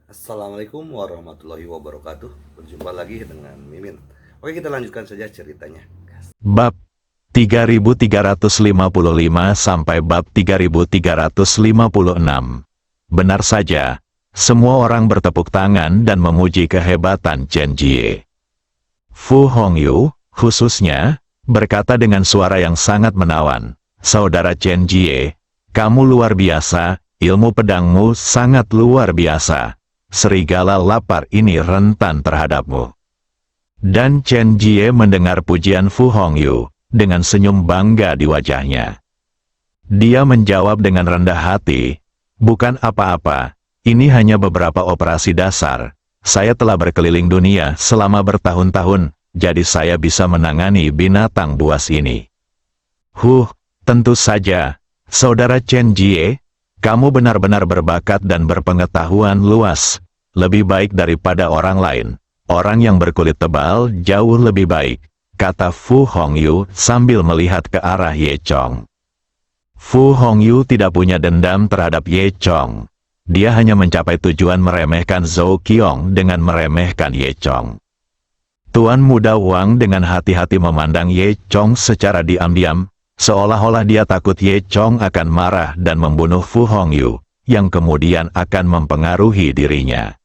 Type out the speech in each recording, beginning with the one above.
Assalamualaikum warahmatullahi wabarakatuh. Berjumpa lagi dengan Mimin. Oke, kita lanjutkan saja ceritanya. Bab 3355 sampai bab 3356. Benar saja, semua orang bertepuk tangan dan memuji kehebatan Chen Jie. Fu Hongyu, khususnya, berkata dengan suara yang sangat menawan, "Saudara Chen Jie, kamu luar biasa, ilmu pedangmu sangat luar biasa. Serigala lapar ini rentan terhadapmu." Dan Chen Jie mendengar pujian Fu Hongyu, dengan senyum bangga di wajahnya. Dia menjawab dengan rendah hati, "Bukan apa-apa, ini hanya beberapa operasi dasar. Saya telah berkeliling dunia selama bertahun-tahun, jadi saya bisa menangani binatang buas ini." Tentu saja, Saudara Chen Jie, kamu benar-benar berbakat dan berpengetahuan luas, lebih baik daripada orang lain. Orang yang berkulit tebal jauh lebih baik, kata Fu Hongyu sambil melihat ke arah Ye Chong. Fu Hongyu tidak punya dendam terhadap Ye Chong. Dia hanya mencapai tujuan meremehkan Zhou Qiong dengan meremehkan Ye Chong. Tuan Muda Wang dengan hati-hati memandang Ye Chong secara diam-diam, seolah-olah dia takut Ye Chong akan marah dan membunuh Fu Hongyu, yang kemudian akan mempengaruhi dirinya.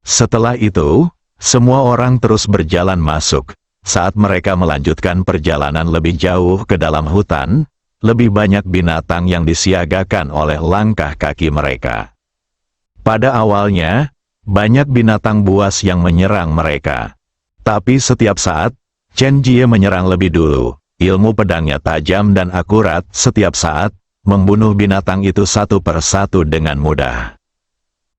Setelah itu, semua orang terus berjalan masuk. Saat mereka melanjutkan perjalanan lebih jauh ke dalam hutan, lebih banyak binatang yang disiagakan oleh langkah kaki mereka. Pada awalnya, banyak binatang buas yang menyerang mereka. Tapi setiap saat, Chen Jie menyerang lebih dulu. Ilmu pedangnya tajam dan akurat setiap saat, membunuh binatang itu satu persatu dengan mudah.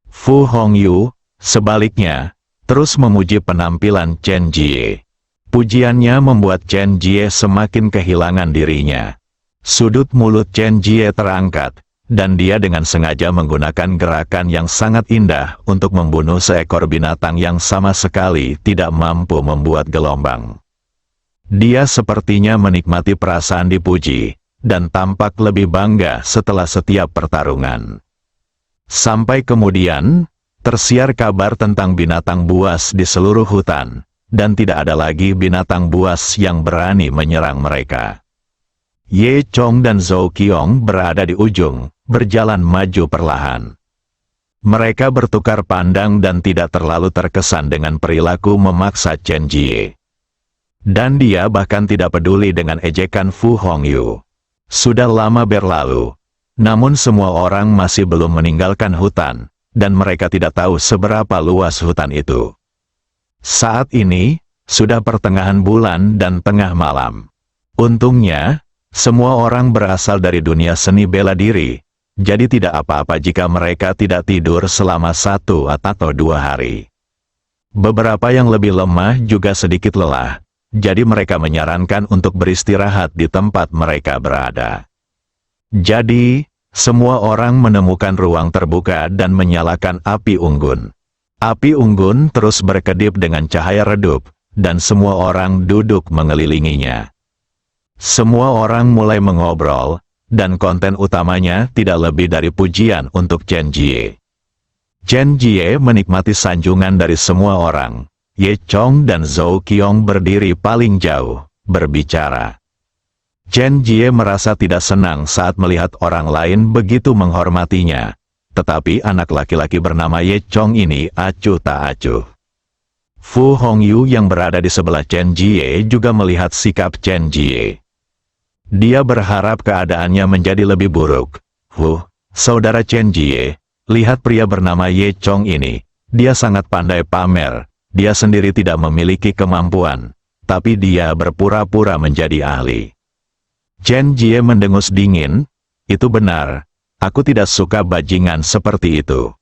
Fu Hongyu, sebaliknya, terus memuji penampilan Chen Jie. Pujiannya membuat Chen Jie semakin kehilangan dirinya. Sudut mulut Chen Jie terangkat, dan dia dengan sengaja menggunakan gerakan yang sangat indah untuk membunuh seekor binatang yang sama sekali tidak mampu membuat gelombang. Dia sepertinya menikmati perasaan dipuji, dan tampak lebih bangga setelah setiap pertarungan. Sampai kemudian, tersiar kabar tentang binatang buas di seluruh hutan, dan tidak ada lagi binatang buas yang berani menyerang mereka. Ye Chong dan Zhou Qiong berada di ujung, berjalan maju perlahan. Mereka bertukar pandang dan tidak terlalu terkesan dengan perilaku memaksa Chen Jie. Dan dia bahkan tidak peduli dengan ejekan Fu Hongyu. Sudah lama berlalu, namun semua orang masih belum meninggalkan hutan, dan mereka tidak tahu seberapa luas hutan itu. Saat ini, sudah pertengahan bulan dan tengah malam. Untungnya, semua orang berasal dari dunia seni bela diri, jadi tidak apa-apa jika mereka tidak tidur selama 1 atau 2 hari. Beberapa yang lebih lemah juga sedikit lelah, jadi mereka menyarankan untuk beristirahat di tempat mereka berada. Jadi, semua orang menemukan ruang terbuka dan menyalakan api unggun. Api unggun terus berkedip dengan cahaya redup, dan semua orang duduk mengelilinginya. Semua orang mulai mengobrol, dan konten utamanya tidak lebih dari pujian untuk Chen Jie. Chen Jie menikmati sanjungan dari semua orang. Ye Chong dan Zhou Qiong berdiri paling jauh, berbicara. Chen Jie merasa tidak senang saat melihat orang lain begitu menghormatinya, tetapi anak laki-laki bernama Ye Chong ini acuh tak acuh. Fu Hongyu yang berada di sebelah Chen Jie juga melihat sikap Chen Jie. Dia berharap keadaannya menjadi lebih buruk. Saudara Chen Jie, lihat pria bernama Ye Chong ini, dia sangat pandai pamer, dia sendiri tidak memiliki kemampuan, tapi dia berpura-pura menjadi ahli. Chen Jie mendengus dingin, "Itu benar, aku tidak suka bajingan seperti itu."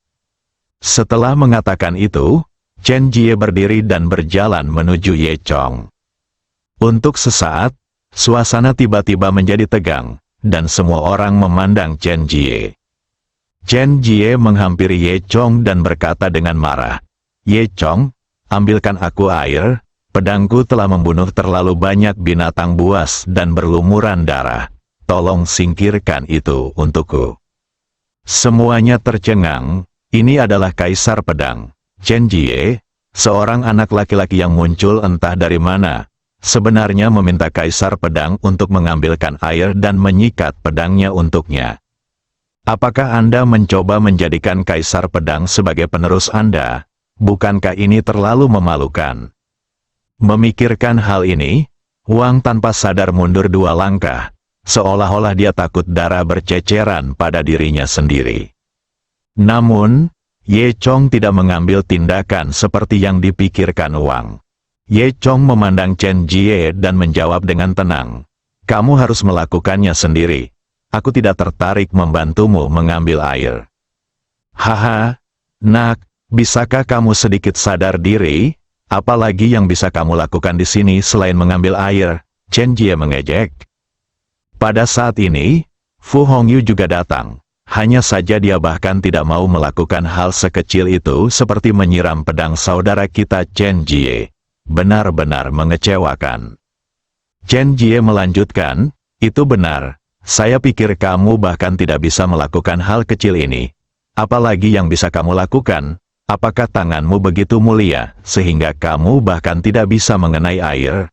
Setelah mengatakan itu, Chen Jie berdiri dan berjalan menuju Ye Chong. Untuk sesaat, suasana tiba-tiba menjadi tegang, dan semua orang memandang Chen Jie. Chen Jie menghampiri Ye Chong dan berkata dengan marah, "Ye Chong, ambilkan aku air. Pedangku telah membunuh terlalu banyak binatang buas dan berlumuran darah. Tolong singkirkan itu untukku." Semuanya tercengang, Ini adalah Kaisar Pedang, Chen Jie, seorang anak laki-laki yang muncul entah dari mana. Sebenarnya meminta Kaisar Pedang untuk mengambilkan air dan menyikat pedangnya untuknya. Apakah Anda mencoba menjadikan Kaisar Pedang sebagai penerus Anda? Bukankah ini terlalu memalukan? Memikirkan hal ini, Wang tanpa sadar mundur 2 langkah, seolah-olah dia takut darah berceceran pada dirinya sendiri. Namun, Ye Chong tidak mengambil tindakan seperti yang dipikirkan Wang. Ye Chong memandang Chen Jie dan menjawab dengan tenang. Kamu harus melakukannya sendiri. Aku tidak tertarik membantumu mengambil air. Haha, nak, bisakah kamu sedikit sadar diri? Apalagi yang bisa kamu lakukan di sini selain mengambil air? Chen Jie mengejek. Pada saat ini, Fu Hongyu juga datang. Hanya saja dia bahkan tidak mau melakukan hal sekecil itu seperti menyiram pedang saudara kita Chen Jie. Benar-benar mengecewakan. Chen Jie melanjutkan, itu benar, saya pikir kamu bahkan tidak bisa melakukan hal kecil ini. Apalagi yang bisa kamu lakukan? Apakah tanganmu begitu mulia, sehingga kamu bahkan tidak bisa mengenai air?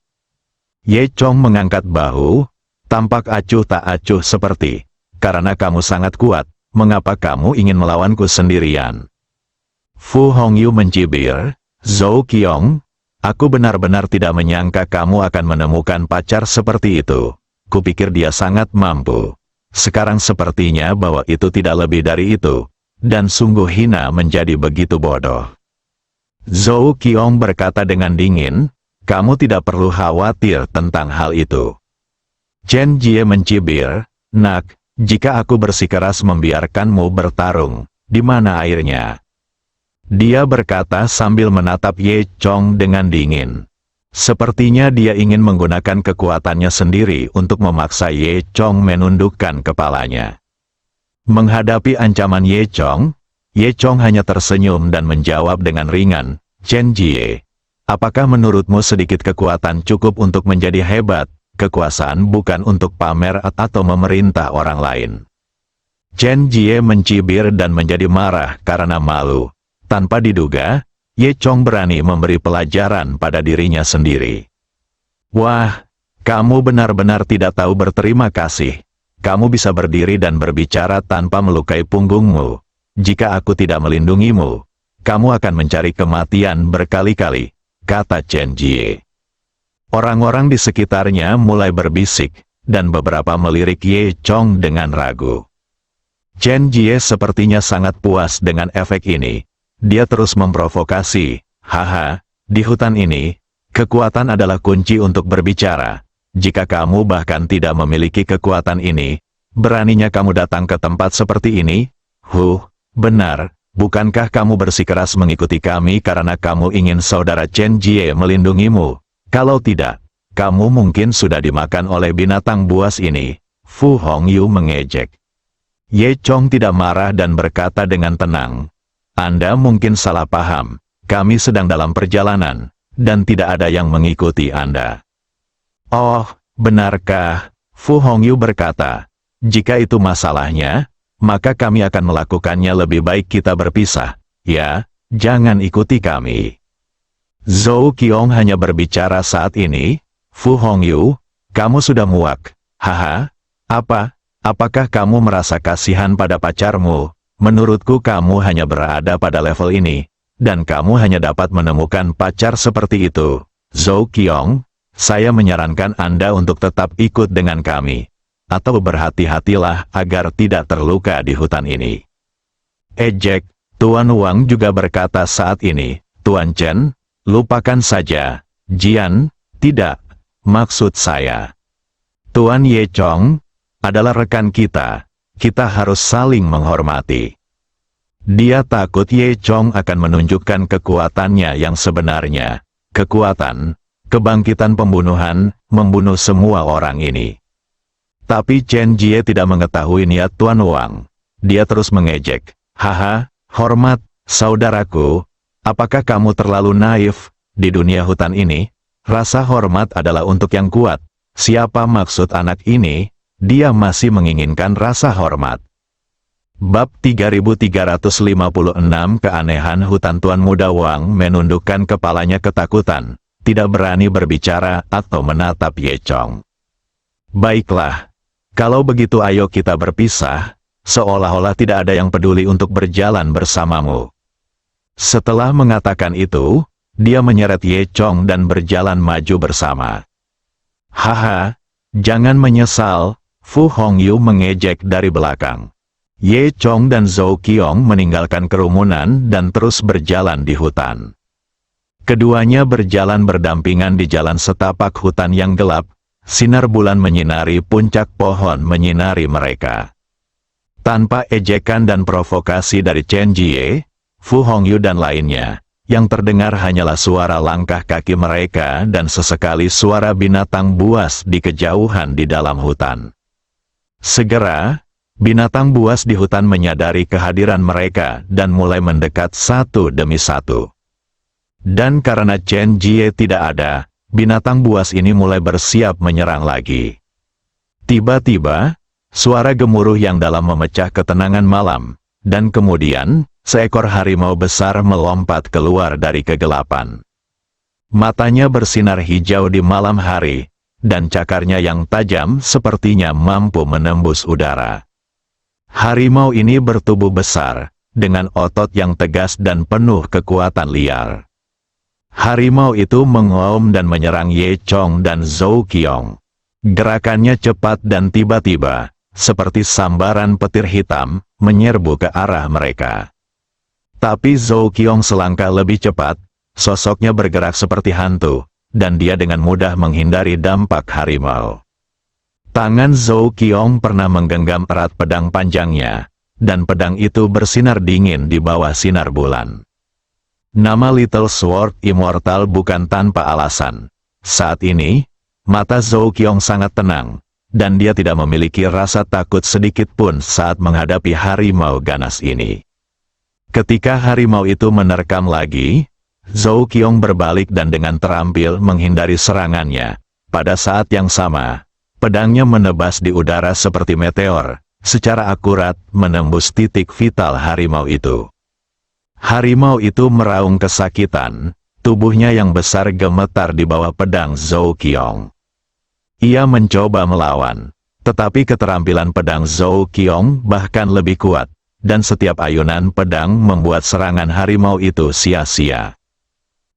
Ye Chong mengangkat bahu, tampak acuh tak acuh seperti, karena kamu sangat kuat, mengapa kamu ingin melawanku sendirian? Fu Hongyu mencibir, Zhou Qiong, aku benar-benar tidak menyangka kamu akan menemukan pacar seperti itu. Kupikir dia sangat mampu. Sekarang sepertinya bahwa itu tidak lebih dari itu. Dan sungguh hina menjadi begitu bodoh. Zhou Qiong berkata dengan dingin, kamu tidak perlu khawatir tentang hal itu. Chen Jie mencibir, nak, jika aku bersikeras membiarkanmu bertarung, di mana airnya? Dia berkata sambil menatap Ye Chong dengan dingin. Sepertinya dia ingin menggunakan kekuatannya sendiri untuk memaksa Ye Chong menundukkan kepalanya. Menghadapi ancaman Ye Chong hanya tersenyum dan menjawab dengan ringan, Chen Jie, apakah menurutmu sedikit kekuatan cukup untuk menjadi hebat? Kekuasaan bukan untuk pamer atau memerintah orang lain. Chen Jie mencibir dan menjadi marah karena malu. Tanpa diduga, Ye Chong berani memberi pelajaran pada dirinya sendiri. Wah, kamu benar-benar tidak tahu berterima kasih. Kamu bisa berdiri dan berbicara tanpa melukai punggungmu. Jika aku tidak melindungimu, kamu akan mencari kematian berkali-kali, kata Chen Jie. Orang-orang di sekitarnya mulai berbisik, dan beberapa melirik Ye Chong dengan ragu. Chen Jie sepertinya sangat puas dengan efek ini. Dia terus memprovokasi, haha, di hutan ini, kekuatan adalah kunci untuk berbicara. Jika kamu bahkan tidak memiliki kekuatan ini, beraninya kamu datang ke tempat seperti ini? Benar, bukankah kamu bersikeras mengikuti kami karena kamu ingin saudara Chen Jie melindungimu? Kalau tidak, kamu mungkin sudah dimakan oleh binatang buas ini. Fu Hongyu mengejek. Ye Chong tidak marah dan berkata dengan tenang, Anda mungkin salah paham, kami sedang dalam perjalanan, dan tidak ada yang mengikuti Anda. Oh, benarkah? Fu Hongyu berkata, jika itu masalahnya, maka kami akan melakukannya lebih baik kita berpisah. Ya, jangan ikuti kami. Zhou Qiong hanya berbicara saat ini, Fu Hongyu, kamu sudah muak. Haha, apakah kamu merasa kasihan pada pacarmu? Menurutku kamu hanya berada pada level ini, dan kamu hanya dapat menemukan pacar seperti itu. Zhou Qiong, saya menyarankan Anda untuk tetap ikut dengan kami. Atau berhati-hatilah agar tidak terluka di hutan ini. Ejek, Tuan Wang juga berkata saat ini, Tuan Chen, lupakan saja. Jian, tidak, maksud saya. Tuan Ye Chong adalah rekan kita. Kita harus saling menghormati. Dia takut Ye Chong akan menunjukkan kekuatannya yang sebenarnya. Kekuatan, kebangkitan pembunuhan, membunuh semua orang ini. Tapi Chen Jie tidak mengetahui niat Tuan Wang. Dia terus mengejek. Haha, hormat, saudaraku. Apakah kamu terlalu naif? Di dunia hutan ini, rasa hormat adalah untuk yang kuat. Siapa maksud anak ini? Dia masih menginginkan rasa hormat. Bab 3356 Keanehan hutan. Tuan Muda Wang menundukkan kepalanya ketakutan, tidak berani berbicara atau menatap Ye Chong. Baiklah, kalau begitu ayo kita berpisah, seolah-olah tidak ada yang peduli untuk berjalan bersamamu. Setelah mengatakan itu, dia menyeret Ye Chong dan berjalan maju bersama. Haha, jangan menyesal, Fu Hongyu mengejek dari belakang. Ye Chong dan Zhou Qiong meninggalkan kerumunan dan terus berjalan di hutan. Keduanya berjalan berdampingan di jalan setapak hutan yang gelap, sinar bulan menyinari puncak pohon menyinari mereka. Tanpa ejekan dan provokasi dari Chen Jie, Fu Hongyu dan lainnya, yang terdengar hanyalah suara langkah kaki mereka dan sesekali suara binatang buas di kejauhan di dalam hutan. Segera, binatang buas di hutan menyadari kehadiran mereka dan mulai mendekat satu demi satu. Dan karena Chen Jie tidak ada, binatang buas ini mulai bersiap menyerang lagi. Tiba-tiba, suara gemuruh yang dalam memecah ketenangan malam, dan kemudian, seekor harimau besar melompat keluar dari kegelapan. Matanya bersinar hijau di malam hari, dan cakarnya yang tajam sepertinya mampu menembus udara. Harimau ini bertubuh besar, dengan otot yang tegas dan penuh kekuatan liar. Harimau itu mengaum dan menyerang Ye Chong dan Zhou Qiong. Gerakannya cepat dan tiba-tiba, seperti sambaran petir hitam, menyerbu ke arah mereka. Tapi Zhou Qiong selangkah lebih cepat, sosoknya bergerak seperti hantu, dan dia dengan mudah menghindari dampak harimau. Tangan Zhou Qiong pernah menggenggam erat pedang panjangnya, dan pedang itu bersinar dingin di bawah sinar bulan. Nama Little Sword Immortal bukan tanpa alasan. Saat ini, mata Zhou Qiong sangat tenang, dan dia tidak memiliki rasa takut sedikit pun saat menghadapi harimau ganas ini. Ketika harimau itu menerkam lagi, Zhou Qiong berbalik dan dengan terampil menghindari serangannya. Pada saat yang sama, pedangnya menebas di udara seperti meteor, secara akurat menembus titik vital harimau itu. Harimau itu meraung kesakitan, tubuhnya yang besar gemetar di bawah pedang Zhou Qiong. Ia mencoba melawan, tetapi keterampilan pedang Zhou Qiong bahkan lebih kuat, dan setiap ayunan pedang membuat serangan harimau itu sia-sia.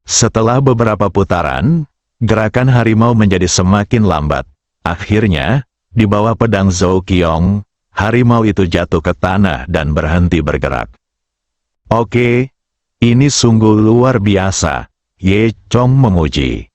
Setelah beberapa putaran, gerakan harimau menjadi semakin lambat. Akhirnya, di bawah pedang Zhou Qiong, harimau itu jatuh ke tanah dan berhenti bergerak. Oke, ini sungguh luar biasa, Ye Chong memuji.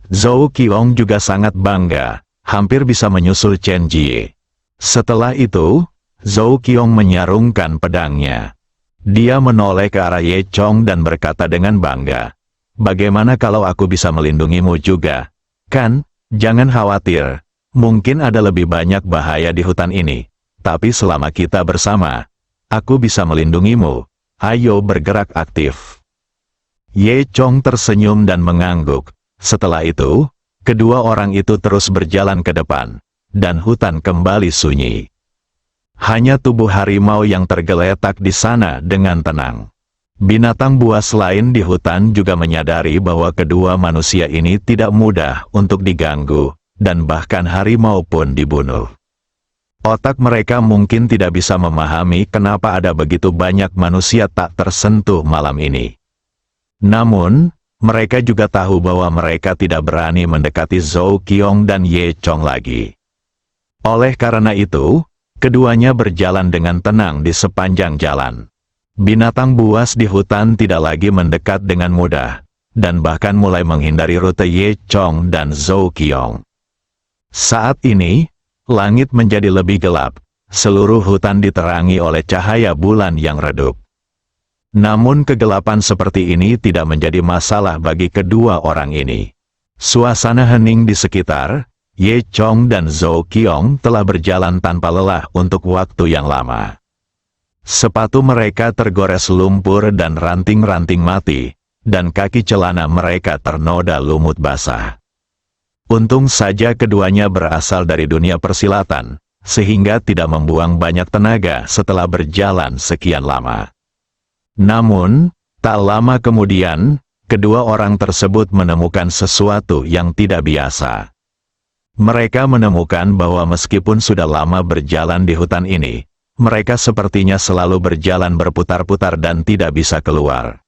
Zhou Qiong juga sangat bangga, hampir bisa menyusul Chen Jie. Setelah itu, Zhou Qiong menyarungkan pedangnya. Dia menoleh ke arah Ye Chong dan berkata dengan bangga, "Bagaimana kalau aku bisa melindungimu juga? Kan, jangan khawatir. Mungkin ada lebih banyak bahaya di hutan ini, tapi selama kita bersama, aku bisa melindungimu. Ayo bergerak aktif." Ye Chong tersenyum dan mengangguk. Setelah itu, kedua orang itu terus berjalan ke depan, dan hutan kembali sunyi. Hanya tubuh harimau yang tergeletak di sana dengan tenang. Binatang buas lain di hutan juga menyadari bahwa kedua manusia ini tidak mudah untuk diganggu, dan bahkan harimau pun dibunuh. Otak mereka mungkin tidak bisa memahami kenapa ada begitu banyak manusia tak tersentuh malam ini. Namun, mereka juga tahu bahwa mereka tidak berani mendekati Zhou Qiong dan Ye Chong lagi. Oleh karena itu, keduanya berjalan dengan tenang di sepanjang jalan. Binatang buas di hutan tidak lagi mendekat dengan mudah, dan bahkan mulai menghindari rute Ye Chong dan Zhou Qiong. Saat ini, langit menjadi lebih gelap, seluruh hutan diterangi oleh cahaya bulan yang redup. Namun kegelapan seperti ini tidak menjadi masalah bagi kedua orang ini. Suasana hening di sekitar, Ye Chong dan Zhou Qiong telah berjalan tanpa lelah untuk waktu yang lama. Sepatu mereka tergores lumpur dan ranting-ranting mati, dan kaki celana mereka ternoda lumut basah. Untung saja keduanya berasal dari dunia persilatan, sehingga tidak membuang banyak tenaga setelah berjalan sekian lama. Namun, tak lama kemudian, kedua orang tersebut menemukan sesuatu yang tidak biasa. Mereka menemukan bahwa meskipun sudah lama berjalan di hutan ini, mereka sepertinya selalu berjalan berputar-putar dan tidak bisa keluar.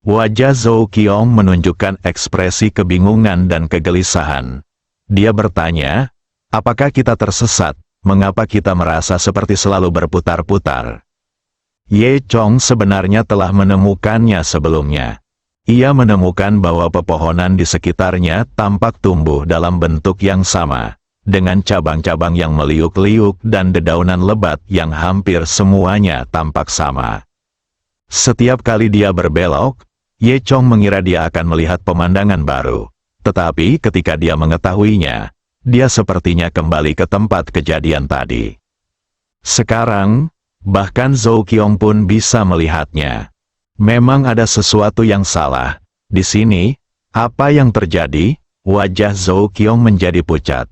Wajah Zhou Qiong menunjukkan ekspresi kebingungan dan kegelisahan. Dia bertanya, apakah kita tersesat? Mengapa kita merasa seperti selalu berputar-putar? Ye Chong sebenarnya telah menemukannya sebelumnya. Ia menemukan bahwa pepohonan di sekitarnya tampak tumbuh dalam bentuk yang sama, dengan cabang-cabang yang meliuk-liuk dan dedaunan lebat yang hampir semuanya tampak sama. Setiap kali dia berbelok, Ye Chong mengira dia akan melihat pemandangan baru. Tetapi ketika dia mengetahuinya, dia sepertinya kembali ke tempat kejadian tadi. Sekarang, bahkan Zhou Qiong pun bisa melihatnya. Memang ada sesuatu yang salah. Di sini, apa yang terjadi? Wajah Zhou Qiong menjadi pucat.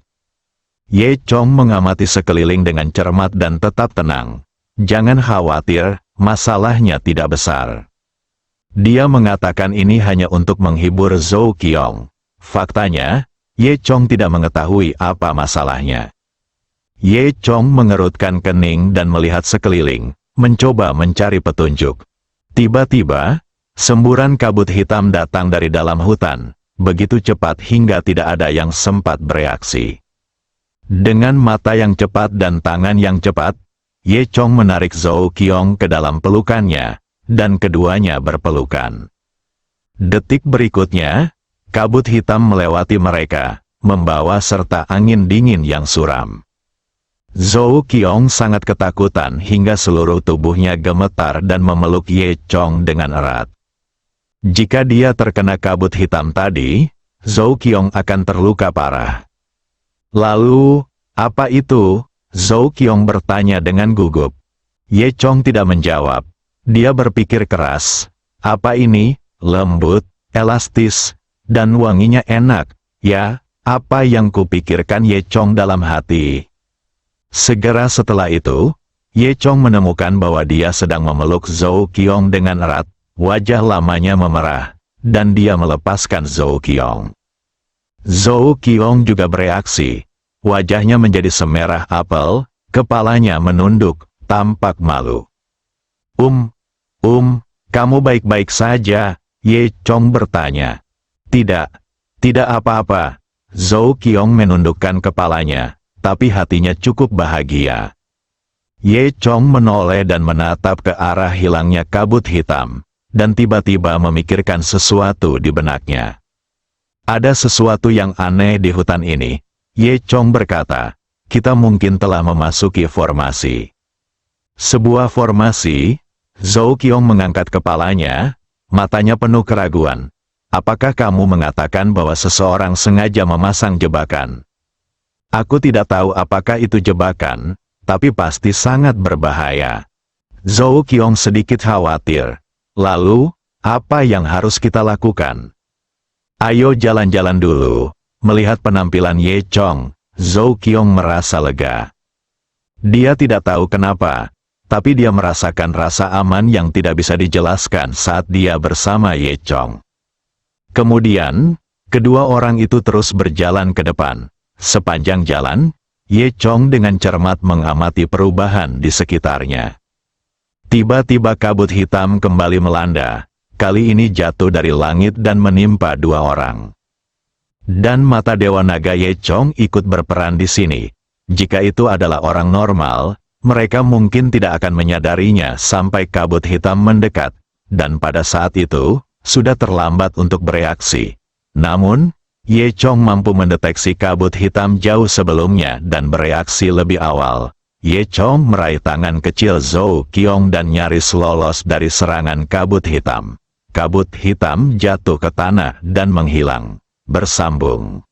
Ye Chong mengamati sekeliling dengan cermat dan tetap tenang. Jangan khawatir, masalahnya tidak besar. Dia mengatakan ini hanya untuk menghibur Zhou Qiong. Faktanya, Ye Chong tidak mengetahui apa masalahnya. Ye Chong mengerutkan kening dan melihat sekeliling, mencoba mencari petunjuk. Tiba-tiba, semburan kabut hitam datang dari dalam hutan, begitu cepat hingga tidak ada yang sempat bereaksi. Dengan mata yang cepat dan tangan yang cepat, Ye Chong menarik Zhou Qiong ke dalam pelukannya, dan keduanya berpelukan. Detik berikutnya, kabut hitam melewati mereka, membawa serta angin dingin yang suram. Zhou Qiong sangat ketakutan hingga seluruh tubuhnya gemetar dan memeluk Ye Chong dengan erat. Jika dia terkena kabut hitam tadi, Zhou Qiong akan terluka parah. Lalu, apa itu? Zhou Qiong bertanya dengan gugup. Ye Chong tidak menjawab. Dia berpikir keras. Apa ini? Lembut, elastis, dan wanginya enak. Ya, apa yang kupikirkan Ye Chong dalam hati. Segera setelah itu, Ye Chong menemukan bahwa dia sedang memeluk Zhou Qiong dengan erat, wajah lamanya memerah, dan dia melepaskan Zhou Qiong. Zhou Qiong juga bereaksi, wajahnya menjadi semerah apel, kepalanya menunduk, tampak malu. Kamu baik-baik saja? Ye Chong bertanya. Tidak apa-apa. Zhou Qiong menundukkan kepalanya. Tapi hatinya cukup bahagia. Ye Chong menoleh dan menatap ke arah hilangnya kabut hitam, dan tiba-tiba memikirkan sesuatu di benaknya. Ada sesuatu yang aneh di hutan ini. Ye Chong berkata, kita mungkin telah memasuki formasi. Sebuah formasi? Zhou Qiong mengangkat kepalanya, matanya penuh keraguan. Apakah kamu mengatakan bahwa seseorang sengaja memasang jebakan? Aku tidak tahu apakah itu jebakan, tapi pasti sangat berbahaya. Zhou Qiong sedikit khawatir. Lalu, apa yang harus kita lakukan? Ayo jalan-jalan dulu. Melihat penampilan Ye Chong, Zhou Qiong merasa lega. Dia tidak tahu kenapa, tapi dia merasakan rasa aman yang tidak bisa dijelaskan saat dia bersama Ye Chong. Kemudian, kedua orang itu terus berjalan ke depan. Sepanjang jalan, Ye Chong dengan cermat mengamati perubahan di sekitarnya. Tiba-tiba kabut hitam kembali melanda, kali ini jatuh dari langit dan menimpa dua orang. Dan mata Dewa Naga Ye Chong ikut berperan di sini. Jika itu adalah orang normal, mereka mungkin tidak akan menyadarinya sampai kabut hitam mendekat, dan pada saat itu, sudah terlambat untuk bereaksi. Namun, Ye Chong mampu mendeteksi kabut hitam jauh sebelumnya dan bereaksi lebih awal. Ye Chong meraih tangan kecil Zhou Qiong dan nyaris lolos dari serangan kabut hitam. Kabut hitam jatuh ke tanah dan menghilang. Bersambung.